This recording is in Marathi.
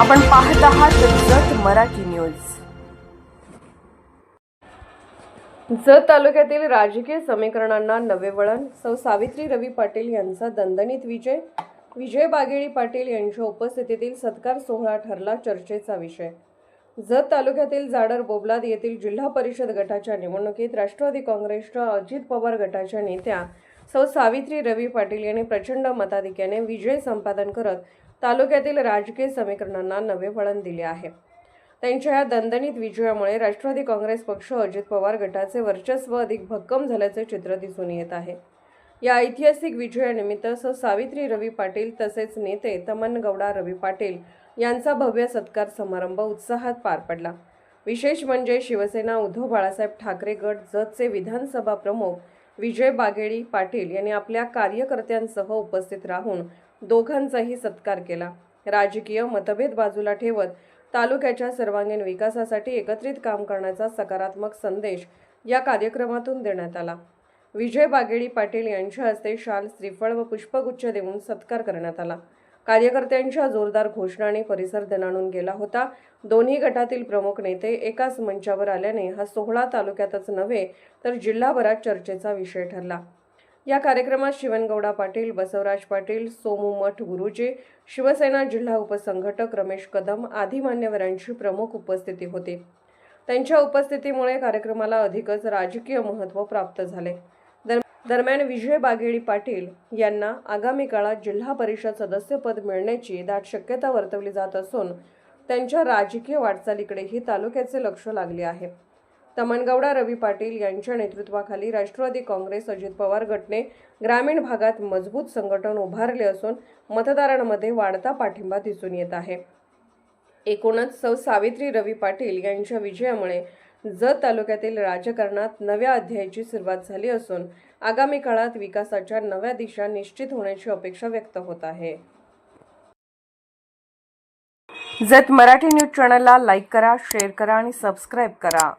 आपण पाहत आहात जत मराठी न्यूज। जत तालुक्यातील राजकीय समीकरणांना नवे वळण। सौ सावित्री रवी पाटील यांचा दणदणीत विजय। विजय बागेळी पाटील यांच्या उपस्थितीतील सत्कार सोहळा ठरला चर्चेचा विषय। जत तालुक्यातील जाडर बोबलाद येथील जिल्हा परिषद गटाच्या निवडणुकीत राष्ट्रवादी काँग्रेसच्या अजित पवार गटाच्या नेत्या सौ सावित्री रवी पाटील यांनी प्रचंड मताधिक्याने विजय संपादन करत तालुक्यातील राजकीय समीकरणांना नवे वळण दिले आहे। त्यांच्या या दणदणीत विजयामुळे राष्ट्रवादी काँग्रेस पक्ष अजित पवार गटाचे वर्चस्व अधिक भक्कम झाल्याचे चित्र दिसून येत आहे। या ऐतिहासिक विजयानिमित्त सौ सावित्री रवी पाटील तसेच नेते तमनगौडा रवी पाटील यांचा भव्य सत्कार समारंभ उत्साहात पार पडला। विशेष म्हणजे शिवसेना उद्धव बाळासाहेब ठाकरे गट जतचे विधानसभा प्रमुख विजय बागेळी पाटील यांनी आपल्या कार्यकर्त्यांसह उपस्थित राहून दोघांचाही सत्कार केला। राजकीय मतभेद बाजूला ठेवत तालुक्याच्या सर्वांगीण विकासासाठी एकत्रित काम करण्याचा सकारात्मक संदेश या कार्यक्रमातून देण्यात आला। विजय बागेळी पाटील यांच्या हस्ते शाल, श्रीफळ व पुष्पगुच्छ देऊन सत्कार करण्यात आला। कार्यकर्त्यांच्या जोरदार घोषणांनी परिसर दणाणून गेला होता। दोन्ही गटातील प्रमुख नेते एकाच मंचावर आल्याने हा सोहळा तालुक्यातच नव्हे तर जिल्हाभरात चर्चेचा विषय ठरला। या कार्यक्रमात शिवनगौडा पाटील, बसवराज पाटील, सोमू मठ गुरुजी, शिवसेना जिल्हा उपसंघटक रमेश कदम आदी मान्यवरांची प्रमुख उपस्थिती होती। त्यांच्या उपस्थितीमुळे कार्यक्रमाला अधिकच राजकीय महत्त्व प्राप्त झाले। दरम्यान विजय बागेळी पाटील यांना आगामी काळात जिल्हा परिषद सदस्यपद मिळण्याची दाट शक्यता वर्तवली जात असून त्यांच्या राजकीय वाटचालीकडेही तालुक्याचे लक्ष लागले आहे। तमनगौडा रवी पाटील यांच्या नेतृत्वाखाली राष्ट्रवादी काँग्रेस अजित पवार गटने ग्रामीण भागात मजबूत संघटन उभारले असून मतदारांमध्ये वाढता पाठिंबा दिसून येत आहे। एकूणच सौ सावित्री रवी पाटील यांच्या विजयामुळे जत तालुक्यातील राजकारणात नव्या अध्यायाची सुरुवात झाली असून आगामी काळात विकासाच्या नव्या दिशा निश्चित होण्याची अपेक्षा व्यक्त होत आहे। जत मराठी न्यूज चॅनलला लाईक करा, शेअर करा आणि सबस्क्राईब करा।